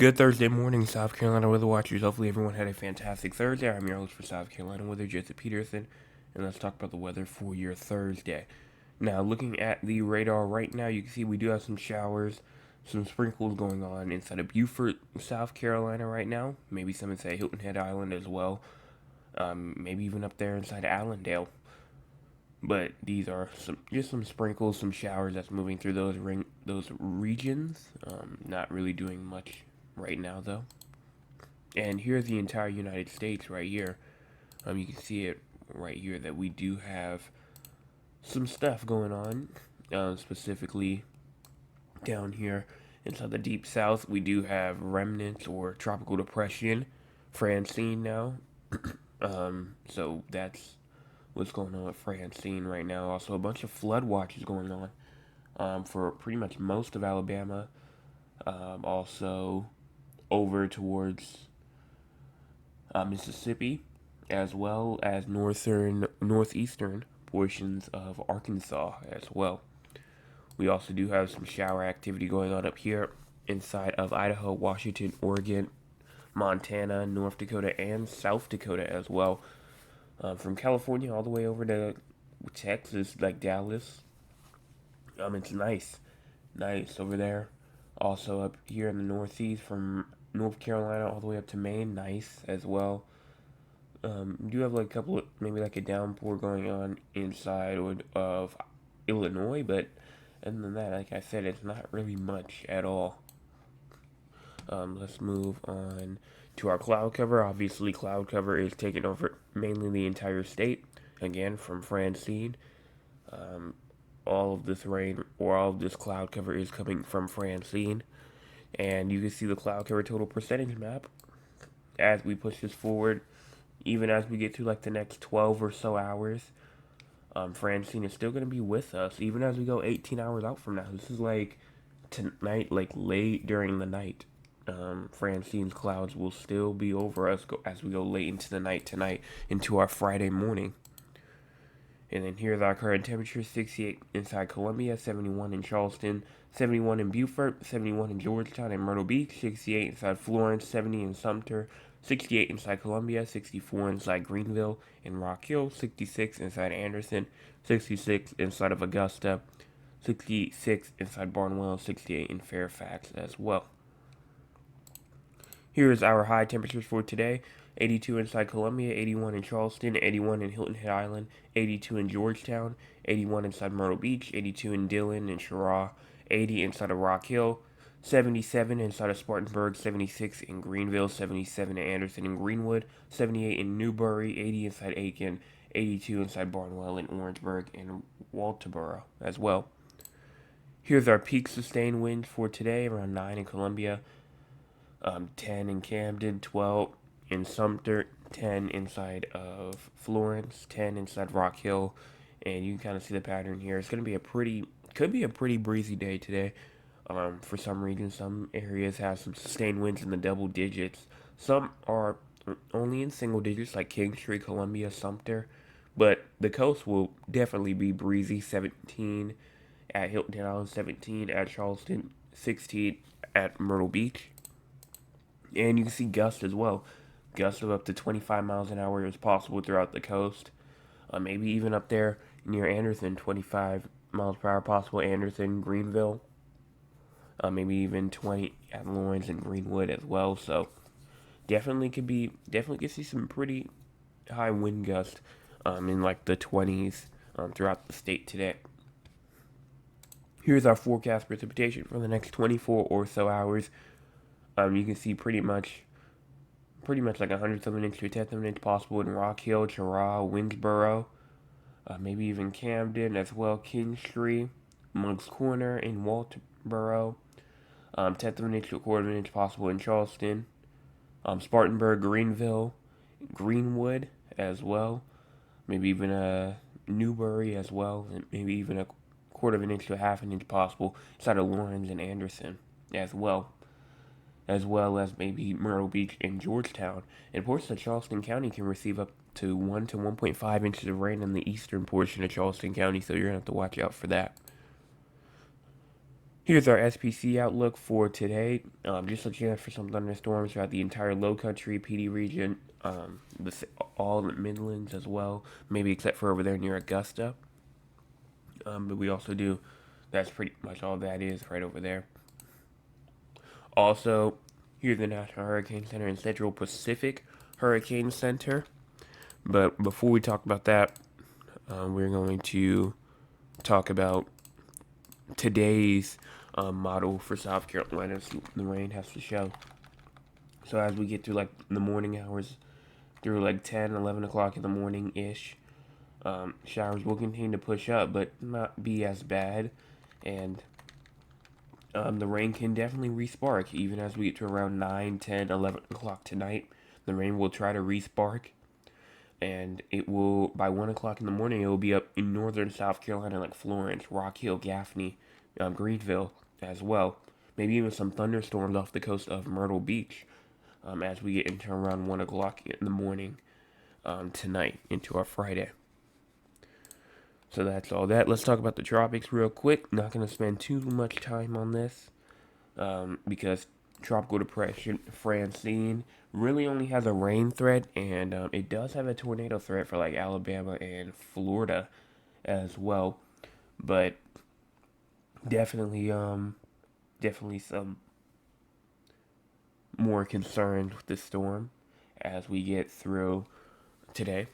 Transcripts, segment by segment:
Good Thursday morning, South Carolina weather watchers. Hopefully, everyone had a fantastic Thursday. I'm your host for South Carolina Weather, Jesse Peterson, and let's talk about the weather for your Thursday. Now, looking at the radar right now, you can see we do have some showers, some sprinkles going on inside of Beaufort, South Carolina right now. Maybe some inside Hilton Head Island as well. Maybe even up there inside Allendale. But these are some sprinkles, some showers that's moving through those regions. Not really doing much right now though. And here's the entire United States right here. You can see it right here that we do have some stuff going on. Specifically down here inside the deep south, we do have remnants or tropical depression, Francine now. So that's what's going on with Francine right now. Also, a bunch of flood watches going on for pretty much most of Alabama. Also, over towards Mississippi, as well as northeastern portions of Arkansas as well. We also do have some shower activity going on up here inside of Idaho, Washington, Oregon, Montana, North Dakota, and South Dakota as well. From California all the way over to Texas, like Dallas. It's nice over there. Also up here in the Northeast, from North Carolina all the way up to Maine, nice as well. We do have like a couple of, maybe like a downpour going on inside of Illinois, but other than that, like I said, it's not really much at all. Let's move on to our cloud cover. Obviously, cloud cover is taking over mainly the entire state. Again, from Francine. All of this rain or all of this cloud cover is coming from Francine. And you can see the cloud cover total percentage map as we push this forward. Even as we get through like the next 12 or so hours, Francine is still going to be with us. Even as we go 18 hours out from now. This is like tonight, like late during the night. Francine's clouds will still be over us as we go late into the night tonight, into our Friday morning. And then here's our current temperature: 68 inside Columbia, 71 in Charleston, 71 in Beaufort, 71 in Georgetown and Myrtle Beach, 68 inside Florence, 70 in Sumter, 68 inside Columbia, 64 inside Greenville and Rock Hill, 66 inside Anderson, 66 inside of Augusta, 66 inside Barnwell, 68 in Fairfax as well. Here's our high temperatures for today: 82 inside Columbia, 81 in Charleston, 81 in Hilton Head Island, 82 in Georgetown, 81 inside Myrtle Beach, 82 in Dillon and Cheraw, 80 inside of Rock Hill, 77 inside of Spartanburg, 76 in Greenville, 77 in Anderson and Greenwood, 78 in Newbury, 80 inside Aiken, 82 inside Barnwell and Orangeburg and Walterboro as well. Here's our peak sustained winds for today: around 9 in Columbia, 10 in Camden, 12 in Sumter, 10 inside of Florence, 10 inside Rock Hill, and you can kind of see the pattern here. It's going to be could be a pretty breezy day today. For some reason, some areas have some sustained winds in the double digits. Some are only in single digits, like Kingstree, Columbia, Sumter, but the coast will definitely be breezy. 17 at Hilton Island, 17 at Charleston, 16 at Myrtle Beach. And you can see gusts as well. Gusts of up to 25 miles an hour is possible throughout the coast. Maybe even up there near Anderson, 25 miles per hour possible. Anderson, Greenville. Maybe even 20 at Lawrence and Greenwood as well. So definitely could see some pretty high wind gusts in like the 20s throughout the state today. Here's our forecast precipitation for the next 24 or so hours. You can see pretty much like 100th of an inch to a 10th of an inch possible in Rock Hill, Cheraw, Winsboro, maybe even Camden as well, Kingstree, Monk's Corner in Walterboro, 10th of an inch to a quarter of an inch possible in Charleston, Spartanburg, Greenville, Greenwood as well, maybe even Newbury as well, and maybe even a quarter of an inch to a half an inch possible inside of Lawrence and Anderson as well as maybe Myrtle Beach and Georgetown. And portions of Charleston County can receive up to 1 to 1.5 inches of rain in the eastern portion of Charleston County, so you're going to have to watch out for that. Here's our SPC outlook for today. Just looking out for some thunderstorms throughout the entire Low Country, PD region, all the Midlands as well, maybe except for over there near Augusta. But we also do, that's pretty much all that is right over there. Also, here's the National Hurricane Center and Central Pacific Hurricane Center. But before we talk about that, we're going to talk about today's model for South Carolina. The rain has to show. So as we get through like the morning hours, through like 10, 11 o'clock in the morning ish, showers will continue to push up, but not be as bad. And the rain can definitely respark even as we get to around 9, 10, 11 o'clock tonight. The rain will try to respark, and it will, by 1 o'clock in the morning, it will be up in northern South Carolina like Florence, Rock Hill, Gaffney, Greenville as well. Maybe even some thunderstorms off the coast of Myrtle Beach as we get into around 1 o'clock in the morning tonight into our Friday. So that's all that. Let's talk about the tropics real quick. Not going to spend too much time on this because tropical depression Francine really only has a rain threat, and it does have a tornado threat for like Alabama and Florida as well. But definitely, definitely some more concerned with the storm as we get through today.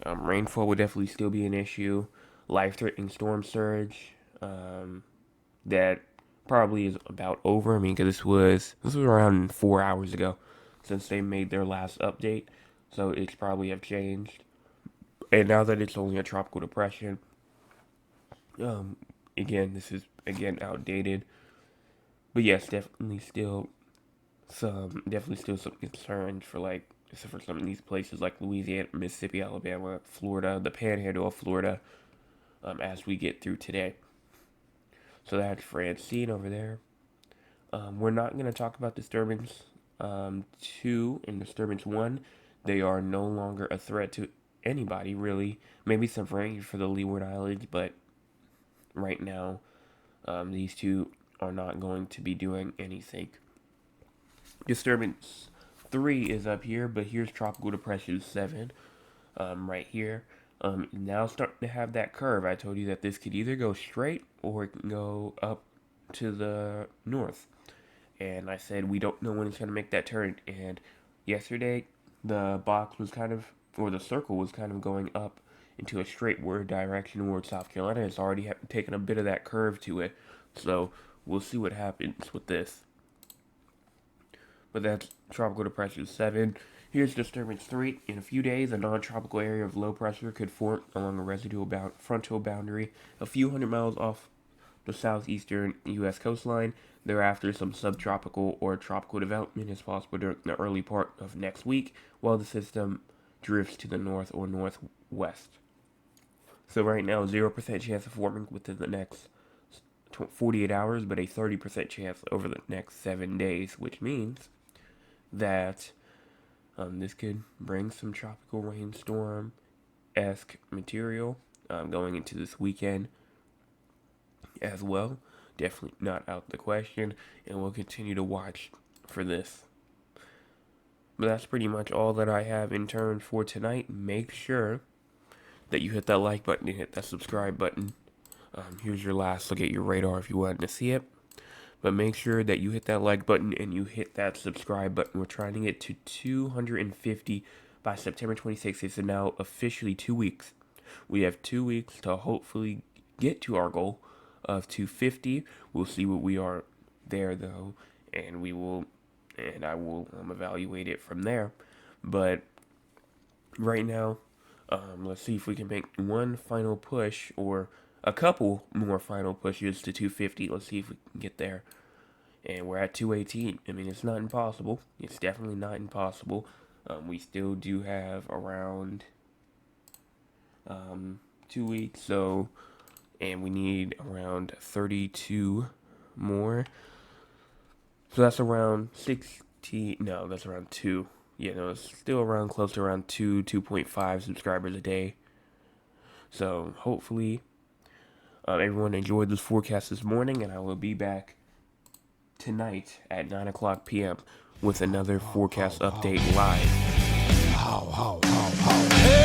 Rainfall will definitely still be an issue. Life-threatening storm surge that probably is about over. I mean, because this was around 4 hours ago since they made their last update, so it's probably have changed. And now that it's only a tropical depression, again, this is again outdated. But yes, definitely still some concerns for like for some of these places like Louisiana, Mississippi, Alabama, Florida, the Panhandle of Florida, as we get through today. So that's Francine over there. We're not going to talk about disturbance 2 and disturbance 1. They are no longer a threat to anybody, really. Maybe some rain for the Leeward Islands, but right now, these two are not going to be doing anything. Disturbance 3 is up here, but here's Tropical Depression 7 right here. Now starting to have that curve. I told you that this could either go straight or it can go up to the north. And I said we don't know when it's going to make that turn. And yesterday, the box was kind of, or the circle was kind of going up into a straightward direction towards South Carolina. It's already taken a bit of that curve to it. So we'll see what happens with this. But that's Tropical Depression 7. Here's Disturbance 3. In a few days, a non-tropical area of low pressure could form along a residual frontal boundary a few hundred miles off the southeastern U.S. coastline. Thereafter, some subtropical or tropical development is possible during the early part of next week, while the system drifts to the north or northwest. So right now, 0% chance of forming within the next 48 hours, but a 30% chance over the next 7 days, which means that this could bring some tropical rainstorm-esque material going into this weekend as well. Definitely not out the question, and we'll continue to watch for this. But that's pretty much all that I have in terms for tonight. Make sure that you hit that like button and hit that subscribe button. Here's your last look at your radar if you wanted to see it. But make sure that you hit that like button and you hit that subscribe button. We're trying to get to 250 by September 26th. It's now officially 2 weeks. We have 2 weeks to hopefully get to our goal of 250. We'll see what we are there though, and I will evaluate it from there. But right now, let's see if we can make one final push or a couple more final pushes to 250. Let's see if we can get there. And we're at 218. I mean, it's not impossible. It's definitely not impossible. We still do have around 2 weeks, so, and we need around 32 more. So that's around 60, no, that's around 2. Yeah, no, it's still around close to around 2.5 subscribers a day. So hopefully everyone enjoyed this forecast this morning, and I will be back tonight at 9 o'clock p.m. with another forecast update live. How, hey!